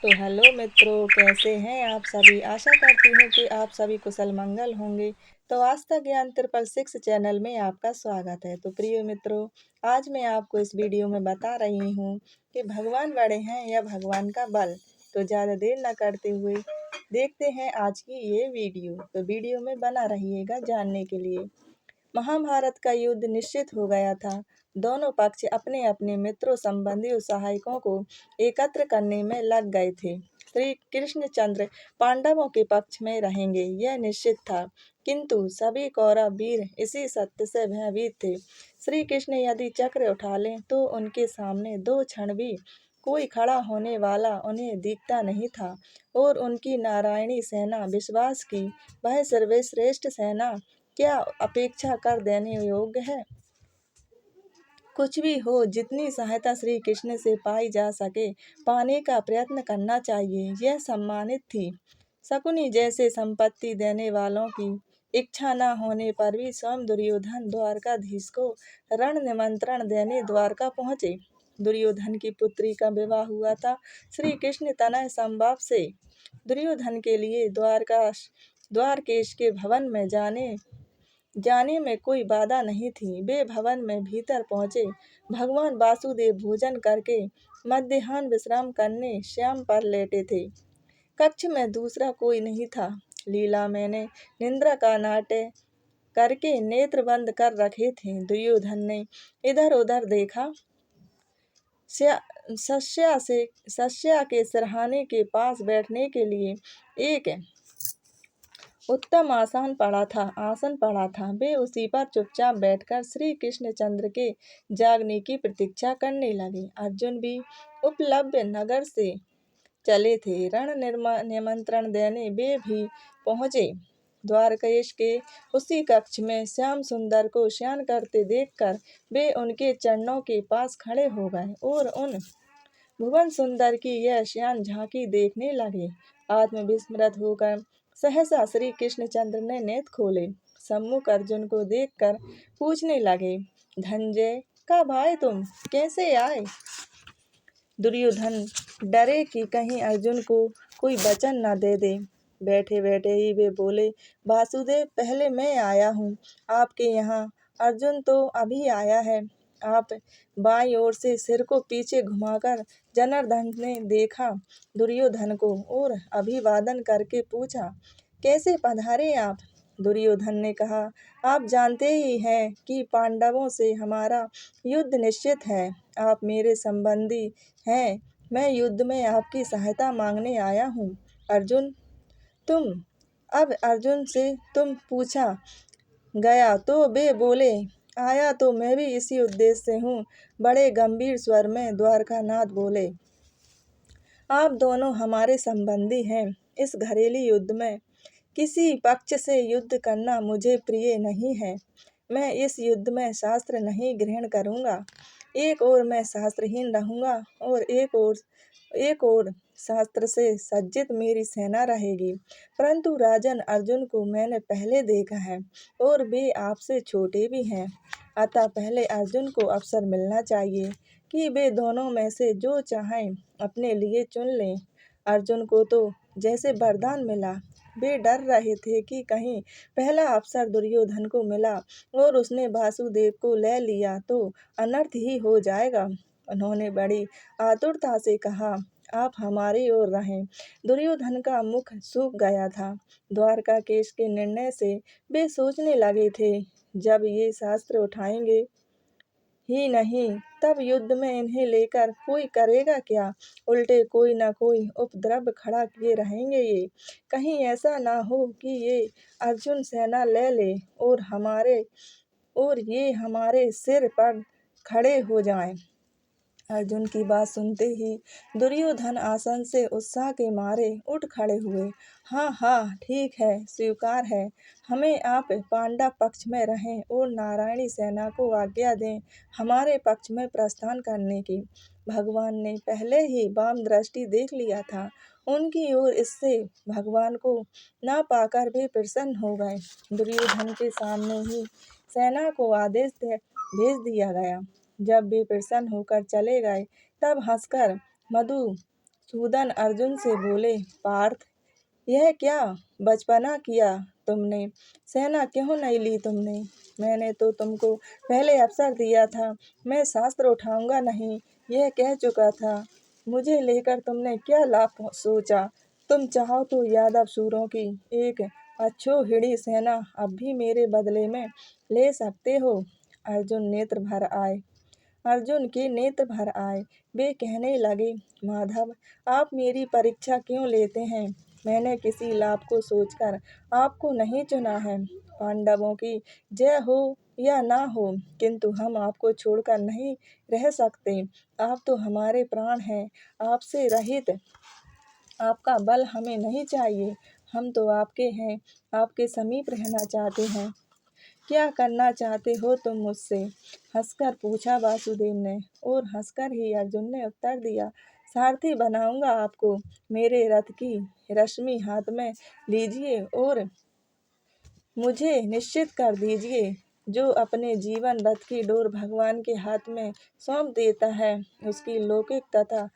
तो हेलो मित्रों, कैसे हैं आप सभी। आशा करती हूँ कि आप सभी कुशल मंगल होंगे। तो आस्था ज्ञान ट्रिपल सिक्स चैनल में आपका स्वागत है। तो प्रिय मित्रों, आज मैं आपको इस वीडियो में बता रही हूँ कि भगवान बड़े हैं या भगवान का बल। तो ज़्यादा देर न करते हुए देखते हैं आज की ये वीडियो। तो वीडियो में बना रहिएगा जानने के लिए। महाभारत का युद्ध निश्चित हो गया था। दोनों पक्ष अपने अपने मित्रों, संबंधियों, सहायकों को एकत्र करने में लग गए थे। श्री कृष्णचंद्र पांडवों के पक्ष में रहेंगे, यह निश्चित था। किंतु सभी कौरव वीर इसी सत्य से भयभीत थे। श्री कृष्ण यदि चक्र उठा लें तो उनके सामने दो क्षण भी कोई खड़ा होने वाला उन्हें दिखता नहीं था। और उनकी नारायणी सेना विश्वास की वह सर्वश्रेष्ठ सेना क्या अपेक्षा कर देने योग्य है। कुछ भी हो, जितनी सहायता श्री कृष्ण से पाई जा सके पाने का प्रयत्न करना चाहिए, यह सम्मानित थी। शकुनी जैसे संपत्ति देने वालों की इच्छा न होने पर भी स्वयं दुर्योधन द्वारकाधीश को रण निमंत्रण देने द्वारका पहुँचे। दुर्योधन की पुत्री का विवाह हुआ था श्री कृष्ण तनय संभव से। दुर्योधन के लिए द्वारकेश के भवन में जाने में कोई बाधा नहीं थी। वे भवन में भीतर पहुँचे। भगवान वासुदेव भोजन करके मध्याह्न विश्राम करने श्याम पर लेटे थे। कक्ष में दूसरा कोई नहीं था। लीला मैंने निद्रा का नाट्य करके नेत्र बंद कर रखे थे। दुर्योधन ने इधर उधर देखा। शस्या के सिरहाने के पास बैठने के लिए एक उत्तम आसन पड़ा था। वे उसी पर चुपचाप बैठकर श्री कृष्णचंद्र के जागने की प्रतीक्षा करने लगे। अर्जुन भी उपलब्ध नगर से चले थे। रण निमंत्रण देने वे भी पहुँचे। द्वारकेश के उसी कक्ष में श्याम सुंदर को शयन करते देखकर वे उनके चरणों के पास खड़े हो गए और उन भुवन सुंदर की यह शयन झांकी देखने लगे। आत्मविस्मृत होकर सहसा श्री कृष्णचंद्र ने नेत्र खोले। सम्मुख अर्जुन को देखकर पूछने लगे, धनंजय का भाई तुम कैसे आए। दुर्योधन डरे कि कहीं अर्जुन को कोई वचन न दे दे। बैठे बैठे ही वे बोले, वासुदेव पहले मैं आया हूँ आपके यहाँ। अर्जुन तो अभी आया है। आप बाईं ओर से सिर को पीछे घुमाकर जनार्दन ने देखा दुर्योधन को और अभिवादन करके पूछा, कैसे पधारे आप। दुर्योधन ने कहा, आप जानते ही हैं कि पांडवों से हमारा युद्ध निश्चित है। आप मेरे संबंधी हैं। मैं युद्ध में आपकी सहायता मांगने आया हूँ। तुम अब अर्जुन से तुम पूछा गया तो वे बोले, आया तो मैं भी इसी उद्देश्य से हूँ। बड़े गंभीर स्वर में द्वारकानाथ बोले, आप दोनों हमारे संबंधी हैं। इस घरेलू युद्ध में किसी पक्ष से युद्ध करना मुझे प्रिय नहीं है। मैं इस युद्ध में शास्त्र नहीं ग्रहण करूँगा। एक ओर मैं शास्त्रहीन रहूँगा और एक और शास्त्र से सज्जित मेरी सेना रहेगी। परंतु राजन अर्जुन को मैंने पहले देखा है और वे आपसे छोटे भी हैं। अतः पहले अर्जुन को अवसर मिलना चाहिए कि वे दोनों में से जो चाहें अपने लिए चुन लें। अर्जुन को तो जैसे वरदान मिला। वे डर रहे थे कि कहीं पहला अवसर दुर्योधन को मिला और उसने वासुदेव को ले लिया तो अनर्थ ही हो जाएगा। उन्होंने बड़ी आतुरता से कहा, आप हमारी ओर रहें। दुर्योधन का मुख सूख गया था। द्वारकाकेश के निर्णय से वे सोचने लगे थे, जब ये शास्त्र उठाएंगे ही नहीं तब युद्ध में इन्हें लेकर कोई करेगा क्या। उल्टे कोई न कोई उपद्रव खड़ा किए रहेंगे। ये कहीं ऐसा ना हो कि ये अर्जुन सेना ले ले और ये हमारे सिर पर खड़े हो जाएं। अर्जुन की बात सुनते ही दुर्योधन आसन से उत्साह के मारे उठ खड़े हुए। हाँ हाँ, ठीक है, स्वीकार है। हमें आप पांडव पक्ष में रहें और नारायणी सेना को आज्ञा दें हमारे पक्ष में प्रस्थान करने की। भगवान ने पहले ही वाम दृष्टि देख लिया था उनकी ओर। इससे भगवान को ना पाकर भी प्रसन्न हो गए। दुर्योधन के सामने ही सेना को भेज दिया गया। जब वे प्रसन्न होकर चले गए तब हंसकर मधु सूदन अर्जुन से बोले, पार्थ यह क्या बचपना किया तुमने, सेना क्यों नहीं ली तुमने। मैंने तो तुमको पहले अवसर दिया था, मैं शास्त्र उठाऊंगा नहीं, यह कह चुका था। मुझे लेकर तुमने क्या लाभ सोचा। तुम चाहो तो यादव सूरों की एक अक्षौहिणी सेना अब भी मेरे बदले में ले सकते हो। अर्जुन नेत्र भर आए अर्जुन के नेत्र भर आए। वे कहने लगे, माधव आप मेरी परीक्षा क्यों लेते हैं। मैंने किसी लाभ को सोचकर आपको नहीं चुना है। पांडवों की जय हो या ना हो, किंतु हम आपको छोड़कर नहीं रह सकते। आप तो हमारे प्राण हैं। आपसे रहित आपका बल हमें नहीं चाहिए। हम तो आपके हैं, आपके समीप रहना चाहते हैं। क्या करना चाहते हो तुम मुझसे, हंसकर पूछा वासुदेव ने। और हंसकर ही अर्जुन ने उत्तर दिया, सारथी बनाऊंगा आपको। मेरे रथ की रश्मि हाथ में लीजिए और मुझे निश्चित कर दीजिए। जो अपने जीवन रथ की डोर भगवान के हाथ में सौंप देता है, उसकी लौकिक तथा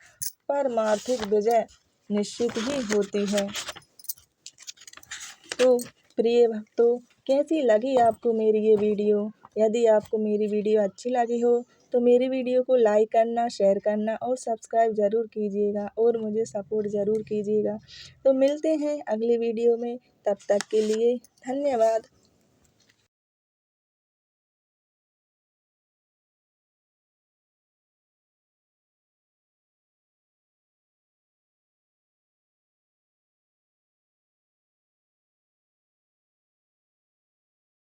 परमार्थिक विजय निश्चित ही होती है। तो प्रिय भक्तों, कैसी लगी आपको मेरी ये वीडियो। यदि आपको मेरी वीडियो अच्छी लगी हो तो मेरी वीडियो को लाइक करना, शेयर करना और सब्सक्राइब ज़रूर कीजिएगा और मुझे सपोर्ट ज़रूर कीजिएगा। तो मिलते हैं अगली वीडियो में, तब तक के लिए धन्यवाद।